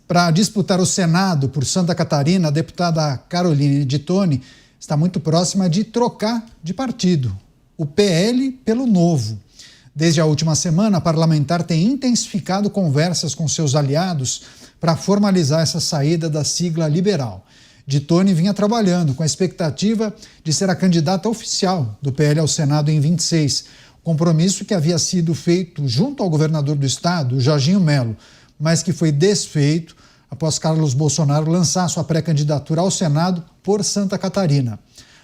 Para disputar o Senado por Santa Catarina, a deputada Caroline de Toni está muito próxima de trocar de partido, o PL pelo Novo. Desde a última semana, a parlamentar tem intensificado conversas com seus aliados para formalizar essa saída da sigla liberal. De Toni vinha trabalhando com a expectativa de ser a candidata oficial do PL ao Senado em 26, compromisso que havia sido feito junto ao governador do estado, Jorginho Melo, mas que foi desfeito após Carlos Bolsonaro lançar sua pré-candidatura ao Senado por Santa Catarina.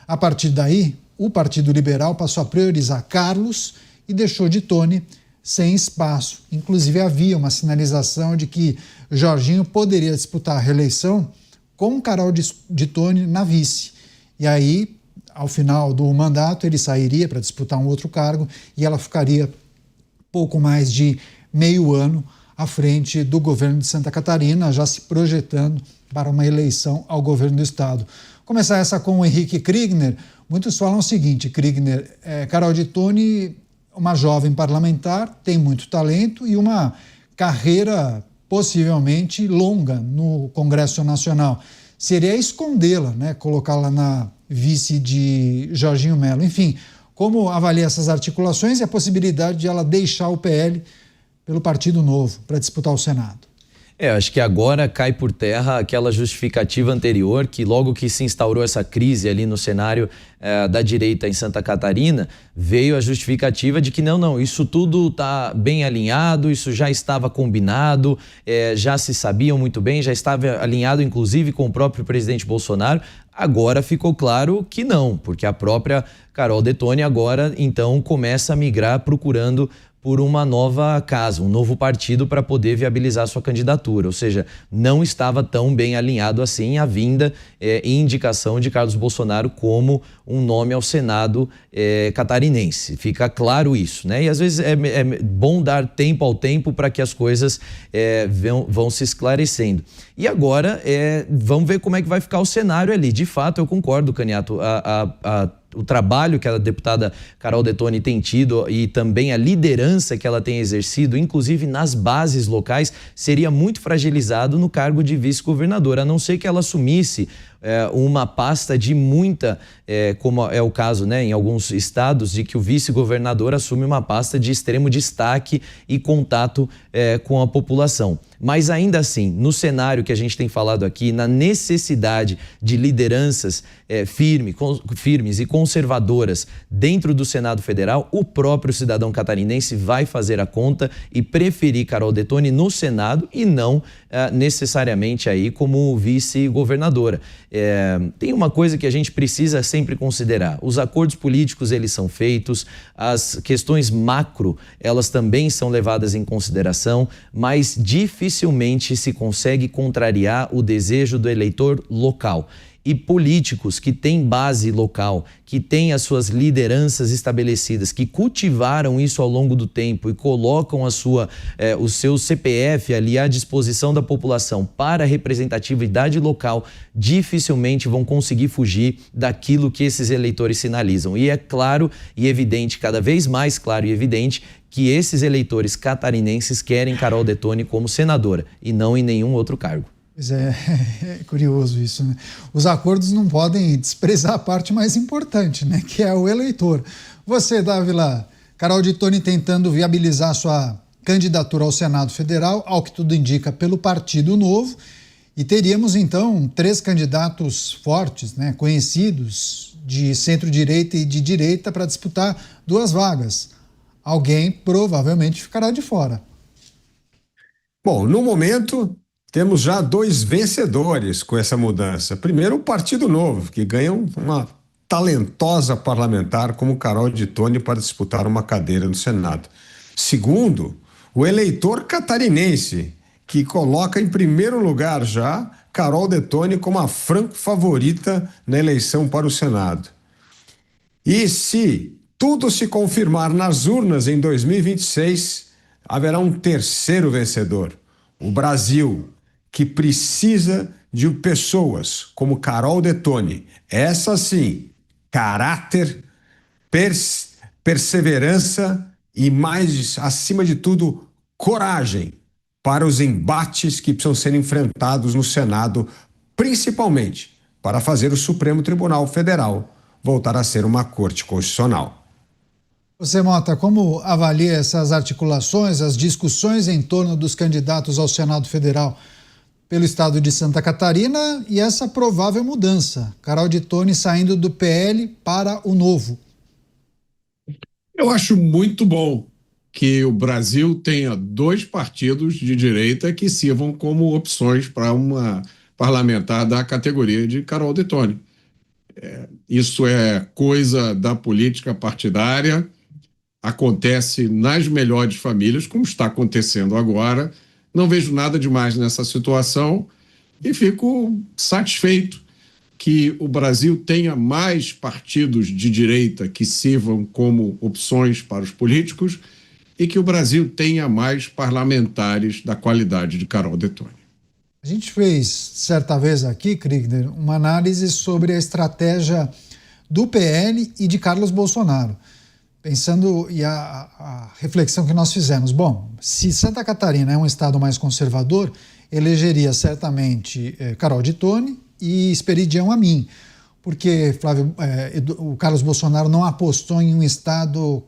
A partir daí, o Partido Liberal passou a priorizar Carlos e deixou de Toni sem espaço. Inclusive, havia uma sinalização de que Jorginho poderia disputar a reeleição com Carol de Toni na vice. E aí, ao final do mandato, ele sairia para disputar um outro cargo e ela ficaria pouco mais de meio ano à frente do governo de Santa Catarina, já se projetando para uma eleição ao governo do estado. Começar essa com o Henrique Kriegner. Muitos falam o seguinte, Kriegner, Carol de Toni, uma jovem parlamentar, tem muito talento e uma carreira possivelmente longa no Congresso Nacional. Seria escondê-la, né? Colocá-la na vice de Jorginho Melo. Enfim, como avalia essas articulações e a possibilidade de ela deixar o PL pelo Partido Novo para disputar o Senado? Acho que agora cai por terra aquela justificativa anterior, que logo que se instaurou essa crise ali no cenário da direita em Santa Catarina, veio a justificativa de que não, isso tudo está bem alinhado, isso já estava combinado, já se sabiam muito bem, já estava alinhado inclusive com o próprio presidente Bolsonaro. Agora ficou claro que não, porque a própria Carol de Toni agora então começa a migrar procurando por uma nova casa, um novo partido para poder viabilizar sua candidatura, ou seja, não estava tão bem alinhado assim a vinda e indicação de Carlos Bolsonaro como um nome ao Senado catarinense. Fica claro isso, né? E às vezes é bom dar tempo ao tempo para que as coisas vão se esclarecendo. E agora vamos ver como é que vai ficar o cenário ali. De fato, eu concordo, Caniato, o trabalho que a deputada Carol de Toni tem tido e também a liderança que ela tem exercido, inclusive nas bases locais, seria muito fragilizado no cargo de vice-governadora, a não ser que ela assumisse uma pasta de muita, como é o caso, né, em alguns estados, de que o vice-governador assume uma pasta de extremo destaque e contato com a população. Mas ainda assim, no cenário que a gente tem falado aqui, na necessidade de lideranças firmes e conservadoras dentro do Senado Federal, o próprio cidadão catarinense vai fazer a conta e preferir Carol de Toni no Senado e não necessariamente aí como vice-governadora. Tem uma coisa que a gente precisa sempre considerar: os acordos políticos eles são feitos, as questões macro elas também são levadas em consideração, mas dificilmente se consegue contrariar o desejo do eleitor local. E políticos que têm base local, que têm as suas lideranças estabelecidas, que cultivaram isso ao longo do tempo e colocam o seu CPF ali à disposição da população para a representatividade local, dificilmente vão conseguir fugir daquilo que esses eleitores sinalizam. E é claro e evidente, cada vez mais claro e evidente, que esses eleitores catarinenses querem Carol de Toni como senadora e não em nenhum outro cargo. Pois é curioso isso, né? Os acordos não podem desprezar a parte mais importante, né? Que é o eleitor. Você, Dávila, Carol de Toni tentando viabilizar sua candidatura ao Senado Federal, ao que tudo indica, pelo Partido Novo, e teríamos então 3 candidatos fortes, né? Conhecidos, de centro-direita e de direita, para disputar 2 vagas. Alguém provavelmente ficará de fora. Bom, no momento temos já 2 vencedores com essa mudança. Primeiro, o Partido Novo, que ganha uma talentosa parlamentar como Carol de Toni para disputar uma cadeira no Senado. Segundo, o eleitor catarinense, que coloca em primeiro lugar já Carol de Toni como a franco favorita na eleição para o Senado. E se tudo se confirmar nas urnas em 2026, haverá um terceiro vencedor, o Brasil, que precisa de pessoas como Carol de Toni. Essa sim, caráter, perseverança e, mais acima de tudo, coragem para os embates que precisam ser enfrentados no Senado, principalmente para fazer o Supremo Tribunal Federal voltar a ser uma corte constitucional. Você, Mota, como avalia essas articulações, as discussões em torno dos candidatos ao Senado Federal pelo estado de Santa Catarina e essa provável mudança? Carol de Tone saindo do PL para o Novo. Eu acho muito bom que o Brasil tenha dois partidos de direita que sirvam como opções para uma parlamentar da categoria de Carol de Tone. Isso é coisa da política partidária, acontece nas melhores famílias, como está acontecendo agora. Não vejo nada demais nessa situação e fico satisfeito que o Brasil tenha mais partidos de direita que sirvam como opções para os políticos e que o Brasil tenha mais parlamentares da qualidade de Carol de Tone. A gente fez, certa vez aqui, Kriegner, uma análise sobre a estratégia do PL e de Carlos Bolsonaro. Pensando, e a reflexão que nós fizemos, bom, se Santa Catarina é um estado mais conservador, elegeria certamente Carol de Tone e Esperidião Amin, porque o Carlos Bolsonaro não apostou em um estado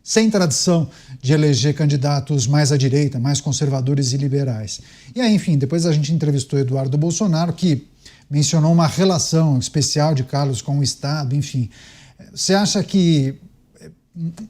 sem tradição de eleger candidatos mais à direita, mais conservadores e liberais. E aí, enfim, depois a gente entrevistou Eduardo Bolsonaro, que mencionou uma relação especial de Carlos com o estado, enfim. Você acha que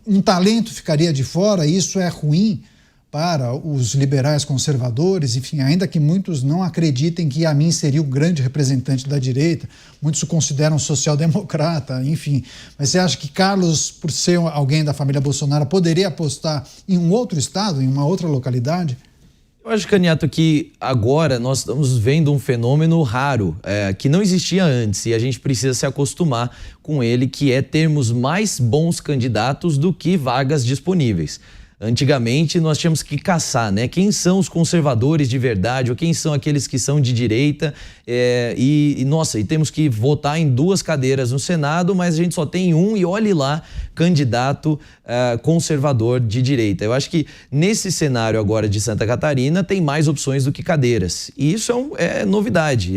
um talento ficaria de fora? Isso é ruim para os liberais conservadores? Enfim, ainda que muitos não acreditem que Amin seria o grande representante da direita, muitos o consideram social-democrata, enfim. Mas você acha que Carlos, por ser alguém da família Bolsonaro, poderia apostar em um outro estado, em uma outra localidade? Eu acho, Caniato, que agora nós estamos vendo um fenômeno raro, que não existia antes, e a gente precisa se acostumar com ele, que é termos mais bons candidatos do que vagas disponíveis. Antigamente nós tínhamos que caçar, né? Quem são os conservadores de verdade ou quem são aqueles que são de direita e temos que votar em 2 cadeiras no Senado, mas a gente só tem um e olhe lá, candidato conservador de direita. Eu acho que nesse cenário agora de Santa Catarina tem mais opções do que cadeiras e isso é novidade,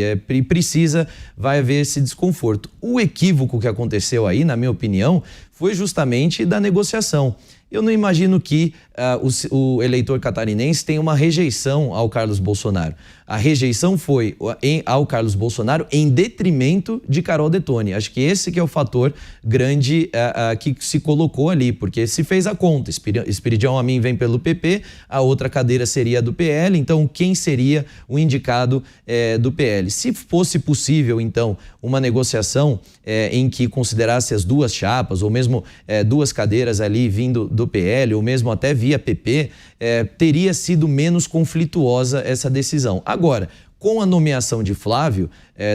vai haver esse desconforto. O equívoco que aconteceu aí, na minha opinião, foi justamente da negociação. Eu não imagino que o eleitor catarinense tenha uma rejeição ao Carlos Bolsonaro. A rejeição foi ao Carlos Bolsonaro em detrimento de Carol de Tone. Acho que esse que é o fator grande que se colocou ali, porque se fez a conta. Esperidião Amin vem pelo PP, a outra cadeira seria do PL, então quem seria o indicado do PL? Se fosse possível, então, uma negociação em que considerasse as 2 chapas, ou mesmo 2 cadeiras ali vindo do PL, ou mesmo até via PP, teria sido menos conflituosa essa decisão. Agora, com a nomeação de Flávio,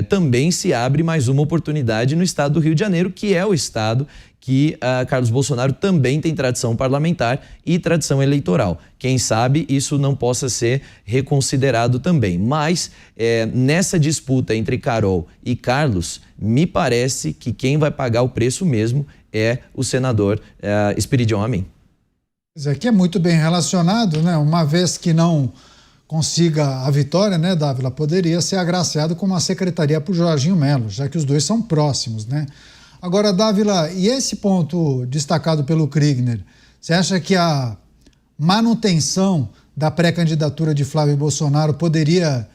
também se abre mais uma oportunidade no estado do Rio de Janeiro, que é o estado que Carlos Bolsonaro também tem tradição parlamentar e tradição eleitoral. Quem sabe isso não possa ser reconsiderado também. Mas nessa disputa entre Carol e Carlos, me parece que quem vai pagar o preço mesmo é o senador Esperidião Amin. Isso aqui é muito bem relacionado, né? Uma vez que não consiga a vitória, né, Dávila, poderia ser agraciado com uma secretaria para o Jorginho Melo, já que os dois são próximos, né? Agora, Dávila, e esse ponto destacado pelo Kriegner, você acha que a manutenção da pré-candidatura de Flávio Bolsonaro poderia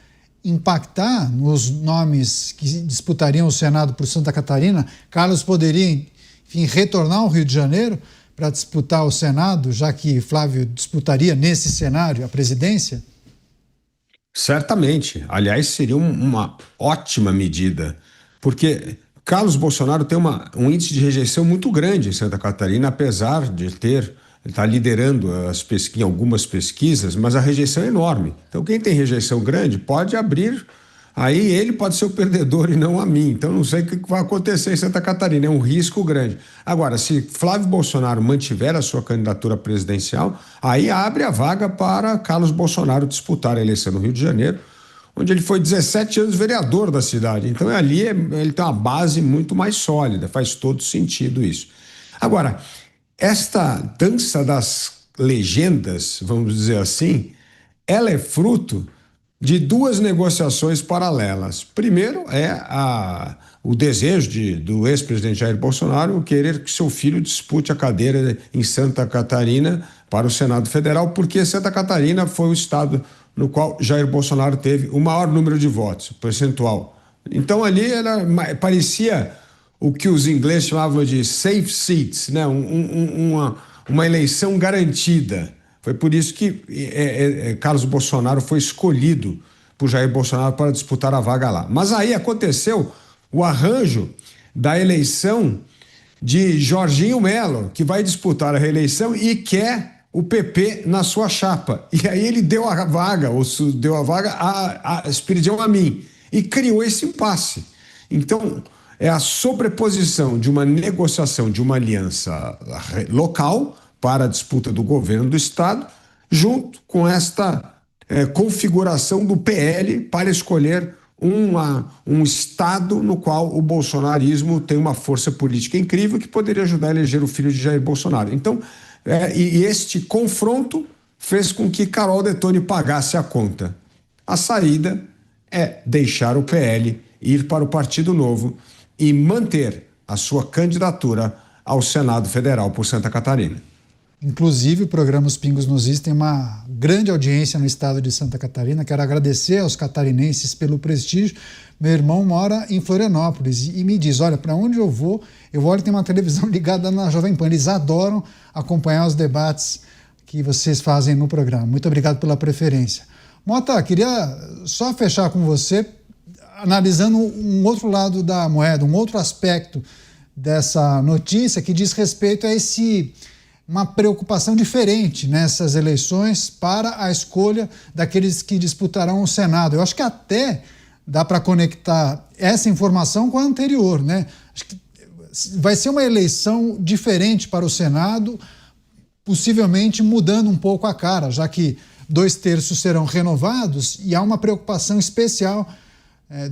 impactar nos nomes que disputariam o Senado por Santa Catarina? Carlos poderia, enfim, retornar ao Rio de Janeiro para disputar o Senado, já que Flávio disputaria nesse cenário a presidência? Certamente. Aliás, seria uma ótima medida, porque Carlos Bolsonaro tem um índice de rejeição muito grande em Santa Catarina, apesar de ele está liderando em algumas pesquisas, mas a rejeição é enorme. Então, quem tem rejeição grande pode abrir. Aí ele pode ser o perdedor e não a mim. Então não sei o que vai acontecer em Santa Catarina, é um risco grande. Agora, se Flávio Bolsonaro mantiver a sua candidatura presidencial, aí abre a vaga para Carlos Bolsonaro disputar a eleição no Rio de Janeiro, onde ele foi 17 anos vereador da cidade. Então ali ele tem uma base muito mais sólida, faz todo sentido isso. Agora, esta dança das legendas, vamos dizer assim, ela é fruto de duas negociações paralelas. Primeiro o desejo do ex-presidente Jair Bolsonaro querer que seu filho dispute a cadeira em Santa Catarina para o Senado Federal, porque Santa Catarina foi o estado no qual Jair Bolsonaro teve o maior número de votos, percentual. Então ali parecia o que os ingleses chamavam de safe seats, né? Uma eleição garantida. Foi por isso que Carlos Bolsonaro foi escolhido por Jair Bolsonaro para disputar a vaga lá. Mas aí aconteceu o arranjo da eleição de Jorginho Melo, que vai disputar a reeleição e quer o PP na sua chapa. E aí ele deu a vaga a Espiridião Amin e criou esse impasse. Então, é a sobreposição de uma negociação de uma aliança local para a disputa do governo do Estado, junto com esta configuração do PL para escolher um Estado no qual o bolsonarismo tem uma força política incrível que poderia ajudar a eleger o filho de Jair Bolsonaro. Então, e este confronto fez com que Carol Detoni pagasse a conta. A saída é deixar o PL, ir para o Partido Novo e manter a sua candidatura ao Senado Federal por Santa Catarina. Inclusive, o programa Os Pingos nos Is tem uma grande audiência no estado de Santa Catarina. Quero agradecer aos catarinenses pelo prestígio. Meu irmão mora em Florianópolis e me diz, olha, para onde eu olho, tem uma televisão ligada na Jovem Pan. Eles adoram acompanhar os debates que vocês fazem no programa. Muito obrigado pela preferência. Mota, queria só fechar com você, analisando um outro lado da moeda, um outro aspecto dessa notícia que diz respeito a uma preocupação diferente nessas eleições para a escolha daqueles que disputarão o Senado. Eu acho que até dá para conectar essa informação com a anterior, né? Acho que vai ser uma eleição diferente para o Senado, possivelmente mudando um pouco a cara, já que 2/3 serão renovados e há uma preocupação especial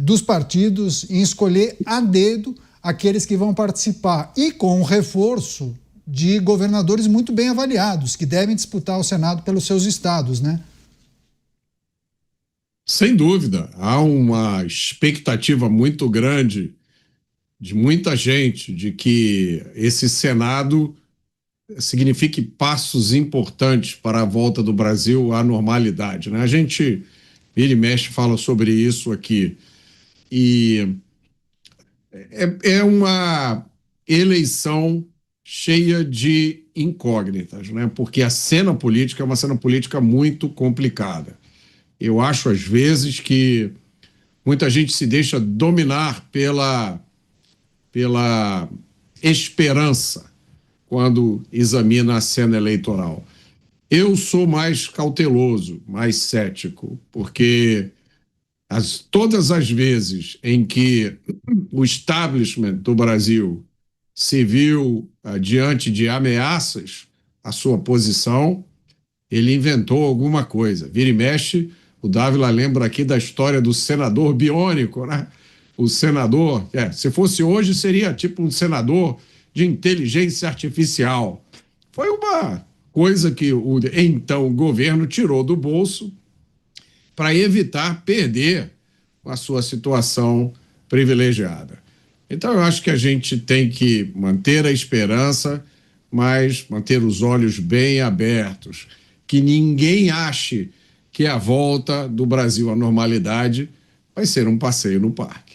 dos partidos em escolher a dedo aqueles que vão participar e com o reforço de governadores muito bem avaliados, que devem disputar o Senado pelos seus estados, né? Sem dúvida. Há uma expectativa muito grande de muita gente de que esse Senado signifique passos importantes para a volta do Brasil à normalidade, né? A gente, vira e mexe, fala sobre isso aqui. E é uma eleição cheia de incógnitas, né? Porque a cena política é uma cena política muito complicada. Eu acho, às vezes, que muita gente se deixa dominar pela esperança quando examina a cena eleitoral. Eu sou mais cauteloso, mais cético, porque todas as vezes em que o establishment do Brasil se viu diante de ameaças à sua posição, ele inventou alguma coisa. Vira e mexe, o Dávila lembra aqui da história do senador biônico, né? O senador, se fosse hoje, seria tipo um senador de inteligência artificial. Foi uma coisa que o então governo tirou do bolso para evitar perder a sua situação privilegiada. Então, eu acho que a gente tem que manter a esperança, mas manter os olhos bem abertos. Que ninguém ache que a volta do Brasil à normalidade vai ser um passeio no parque.